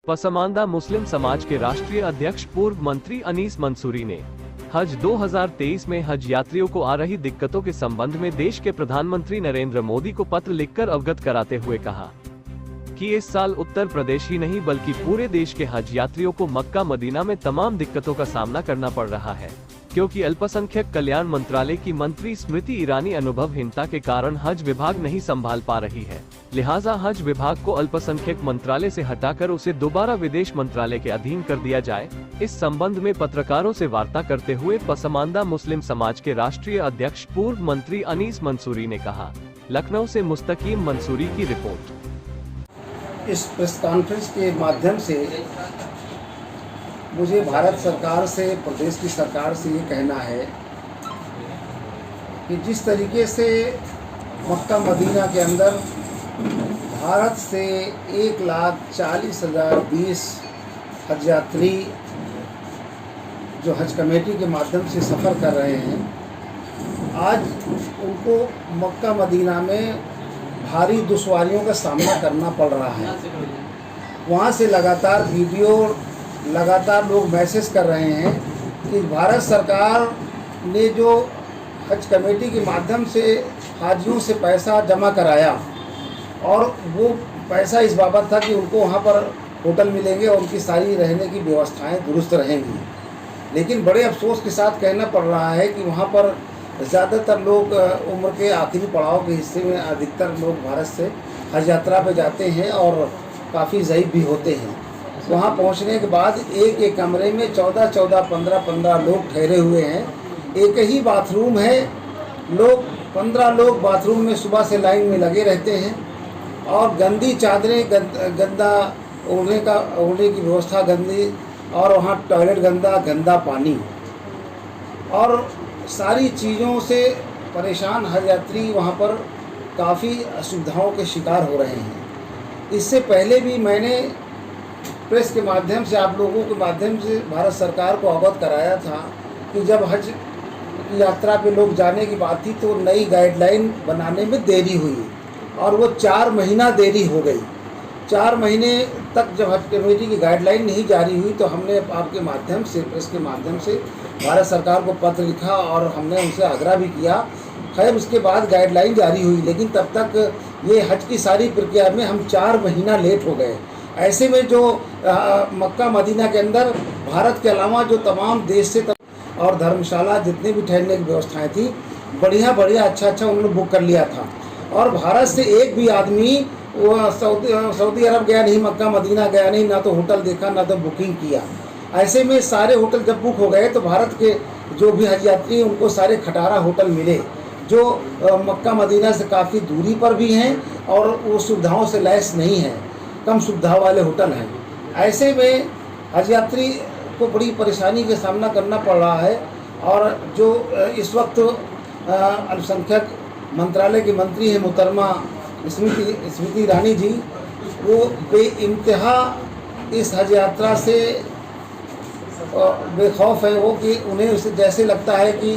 पसमानदा मुस्लिम समाज के राष्ट्रीय अध्यक्ष पूर्व मंत्री अनीस मंसूरी ने हज 2023 में हज यात्रियों को आ रही दिक्कतों के संबंध में देश के प्रधानमंत्री नरेंद्र मोदी को पत्र लिखकर अवगत कराते हुए कहा कि इस साल उत्तर प्रदेश ही नहीं बल्कि पूरे देश के हज यात्रियों को मक्का मदीना में तमाम दिक्कतों का सामना करना पड़ रहा है, क्योंकि अल्पसंख्यक कल्याण मंत्रालय की मंत्री स्मृति ईरानी अनुभवहीनता के कारण हज विभाग नहीं संभाल पा रही है। लिहाजा हज विभाग को अल्पसंख्यक मंत्रालय से हटाकर उसे दोबारा विदेश मंत्रालय के अधीन कर दिया जाए। इस संबंध में पत्रकारों से वार्ता करते हुए पसमानदा मुस्लिम समाज के राष्ट्रीय अध्यक्ष पूर्व मंत्री अनीस मंसूरी ने कहा। लखनऊ से मुस्तकीम मंसूरी की रिपोर्ट। इस प्रेस कॉन्फ्रेंस के माध्यम से मुझे भारत सरकार से, प्रदेश की सरकार से ये कहना है कि जिस तरीके से मक्का मदीना के अंदर भारत से 1,40,020 हज यात्री जो हज कमेटी के माध्यम से सफ़र कर रहे हैं, आज उनको मक्का मदीना में भारी दुश्वारियों का सामना करना पड़ रहा है। वहाँ से लगातार वीडियो, लगातार लोग मैसेज कर रहे हैं कि भारत सरकार ने जो हज कमेटी के माध्यम से हाजियों से पैसा जमा कराया और वो पैसा इस बाबत था कि उनको वहाँ पर होटल मिलेंगे और उनकी सारी रहने की व्यवस्थाएं दुरुस्त रहेंगी, लेकिन बड़े अफसोस के साथ कहना पड़ रहा है कि वहाँ पर ज़्यादातर लोग उम्र के आखिरी पड़ाव के हिस्से में अधिकतर लोग भारत से हज यात्रा पे जाते हैं और काफ़ी ज़ईफ़ भी होते हैं। वहाँ पहुँचने के बाद एक एक कमरे में 14-14, 15-15 लोग ठहरे हुए हैं। एक ही बाथरूम है, लोग 15 लोग बाथरूम में सुबह से लाइन में लगे रहते हैं और गंदी चादरें, गंदा ओढ़ने की व्यवस्था गंदी, और वहाँ टॉयलेट गंदा, गंदा पानी और सारी चीज़ों से परेशान हज यात्री वहाँ पर काफ़ी असुविधाओं के शिकार हो रहे हैं। इससे पहले भी मैंने प्रेस के माध्यम से, आप लोगों के माध्यम से भारत सरकार को अवगत कराया था कि जब हज यात्रा पे लोग जाने की बात थी तो नई गाइडलाइन बनाने में देरी हुई और वो 4 महीना देरी हो गई। 4 महीने तक जब हज कमेटी की गाइडलाइन नहीं जारी हुई तो हमने आपके माध्यम से, प्रेस के माध्यम से भारत सरकार को पत्र लिखा और हमने उनसे आग्रह भी किया। खैर उसके बाद गाइडलाइन जारी हुई, लेकिन तब तक ये हज की सारी प्रक्रिया में हम 4 महीना लेट हो गए। ऐसे में जो मक्का मदीना के अंदर भारत के अलावा जो तमाम देश से और धर्मशाला जितने भी ठहरने की व्यवस्थाएं थी, बढ़िया अच्छा उन्होंने बुक कर लिया था और भारत से एक भी आदमी वो सऊदी अरब गया नहीं, मक्का मदीना गया नहीं, ना तो होटल देखा ना तो बुकिंग किया। ऐसे में सारे होटल जब बुक हो गए तो भारत के जो भी हज यात्री उनको सारे खटारा होटल मिले जो मक्का मदीना से काफ़ी दूरी पर भी हैं और वो सुविधाओं से लैस नहीं हैं, कम सुविधा वाले होटल हैं। ऐसे में हज यात्री को बड़ी परेशानी का सामना करना पड़ रहा है और जो इस वक्त अल्पसंख्यक मंत्रालय की मंत्री हैं मुहतरमा स्मृति ईरानी जी, वो बेइंतहा इस हज यात्रा से बेखौफ है वो कि उन्हें उसे जैसे लगता है कि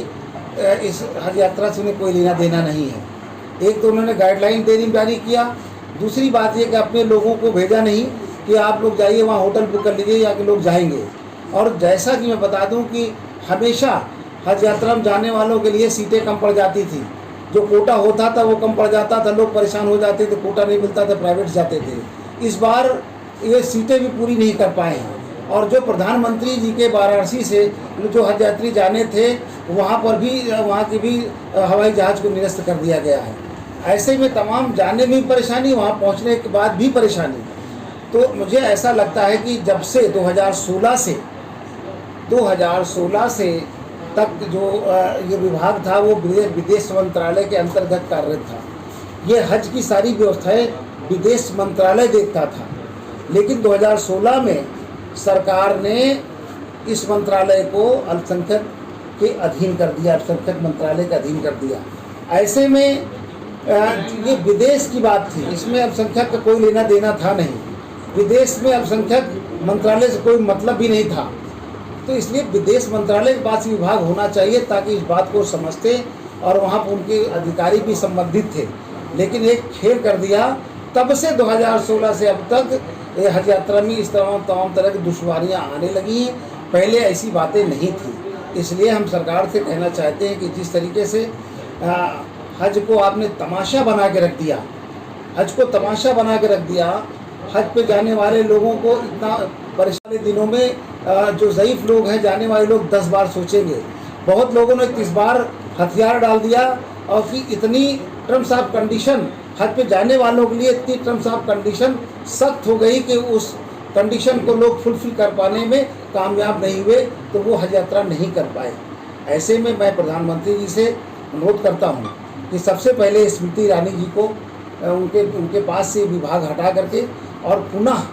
इस हज यात्रा से उन्हें कोई लेना देना नहीं है। एक तो उन्होंने गाइडलाइन देनी जारी किया, दूसरी बात ये कि अपने लोगों को भेजा नहीं कि आप लोग जाइए वहाँ होटल बुक कर लीजिए या कि लोग जाएंगे। और जैसा कि मैं बता दूं कि हमेशा हज यात्रा में जाने वालों के लिए सीटें कम पड़ जाती थी, जो कोटा होता था वो कम पड़ जाता था, लोग परेशान हो जाते थे, कोटा नहीं मिलता था, प्राइवेट जाते थे। इस बार ये सीटें भी पूरी नहीं कर पाए हैं और जो प्रधानमंत्री जी के वाराणसी से जो हज यात्री जाने थे वहाँ पर भी, वहाँ की भी हवाई जहाज़ को निरस्त कर दिया गया है। ऐसे में तमाम जाने में भी परेशानी, वहाँ पहुँचने के बाद भी परेशानी। तो मुझे ऐसा लगता है कि जब से 2016 से तक जो ये विभाग था वो विदेश मंत्रालय के अंतर्गत कार्यरत था। ये हज की सारी व्यवस्थाएं विदेश मंत्रालय देखता था, लेकिन 2016 में सरकार ने इस मंत्रालय को अल्पसंख्यक के अधीन कर दिया, अल्पसंख्यक मंत्रालय के अधीन कर दिया। ऐसे में ये विदेश की बात थी, इसमें अल्पसंख्यक का कोई लेना देना था नहीं, विदेश में अल्पसंख्यक मंत्रालय से कोई मतलब भी नहीं था। तो इसलिए विदेश मंत्रालय के पास विभाग होना चाहिए ताकि इस बात को समझते और वहाँ पर उनके अधिकारी भी संबंधित थे, लेकिन एक खेल कर दिया। तब से 2016 से अब तक ये हज यात्रा में इस तमाम तरह की दुश्वारियाँ आने लगी हैं। पहले ऐसी बातें नहीं थी। इसलिए हम सरकार से कहना चाहते हैं कि जिस तरीके से हज को आपने तमाशा बना के रख दिया, हज को तमाशा बना के रख दिया, हज पे जाने वाले लोगों को इतना परेशानी दिनों में जो ज़ईफ़ लोग हैं जाने वाले लोग 10 बार सोचेंगे। बहुत लोगों ने 30 बार हथियार डाल दिया और फिर इतनी टर्म्स ऑफ कंडीशन हज पे जाने वालों के लिए इतनी टर्म्स ऑफ कंडीशन सख्त हो गई कि उस कंडीशन को लोग फुलफिल कर पाने में कामयाब नहीं हुए, तो वो हज यात्रा नहीं कर पाए। ऐसे में मैं प्रधानमंत्री जी से अनुरोध करता हूँ कि सबसे पहले स्मृति ईरानी जी को उनके पास से विभाग हटा करके और पुनः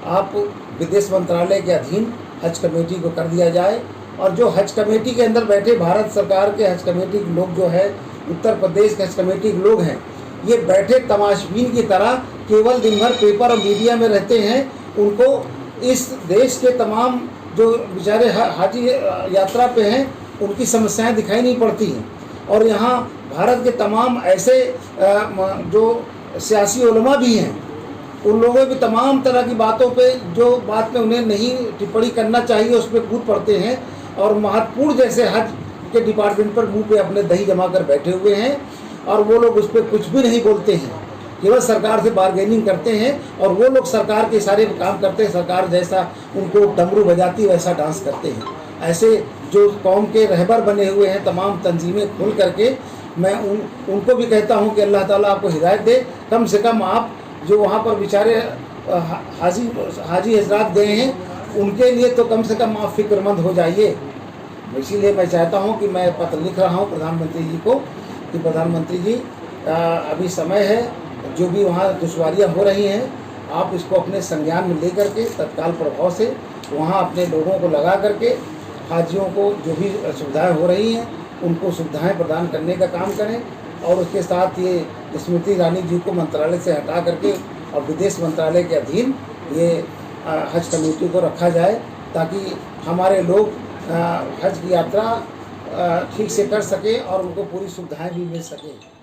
आप विदेश मंत्रालय के अधीन हज कमेटी को कर दिया जाए। और जो हज कमेटी के अंदर बैठे भारत सरकार के हज कमेटी के लोग जो है, उत्तर प्रदेश के हज कमेटी के लोग हैं, ये बैठे तमाशबीन की तरह केवल दिन भर पेपर और मीडिया में रहते हैं। उनको इस देश के तमाम जो बेचारे हाजी यात्रा पे हैं उनकी समस्याएं दिखाई नहीं पड़ती हैं। और यहाँ भारत के तमाम ऐसे जो सियासी उलमा भी हैं, उन लोगों भी तमाम तरह की बातों पे जो बात में उन्हें नहीं टिप्पणी करना चाहिए उस पर कूद पड़ते हैं और महत्वपूर्ण जैसे हज के डिपार्टमेंट पर मुंह पे अपने दही जमा कर बैठे हुए हैं और वो लोग उस पर कुछ भी नहीं बोलते हैं, केवल सरकार से बार्गेनिंग करते हैं। और वो लोग सरकार के सारे काम करते हैं, सरकार जैसा उनको डमरू बजाती वैसा डांस करते हैं। ऐसे जो कौम के रहबर बने हुए हैं तमाम तंजीमें खुल करके, मैं उनको भी कहता हूं कि अल्लाह ताला आपको हिदायत दे। कम से कम आप जो वहाँ पर बेचारे हाजी हजरात गए हैं उनके लिए तो कम से कम आप फिक्रमंद हो जाइए। इसीलिए मैं चाहता हूं कि मैं पत्र लिख रहा हूं प्रधानमंत्री जी को कि प्रधानमंत्री जी अभी समय है, जो भी वहाँ दुश्वारियाँ हो रही हैं आप इसको अपने संज्ञान में ले करके तत्काल प्रभाव से वहाँ अपने लोगों को लगा करके हाजियों को जो भी सुविधाएं हो रही हैं उनको सुविधाएं प्रदान करने का काम करें। और उसके साथ ये स्मृति ईरानी जी को मंत्रालय से हटा करके और विदेश मंत्रालय के अधीन ये हज कमेटी को रखा जाए ताकि हमारे लोग हज की यात्रा ठीक से कर सकें और उनको पूरी सुविधाएं भी मिल सकें।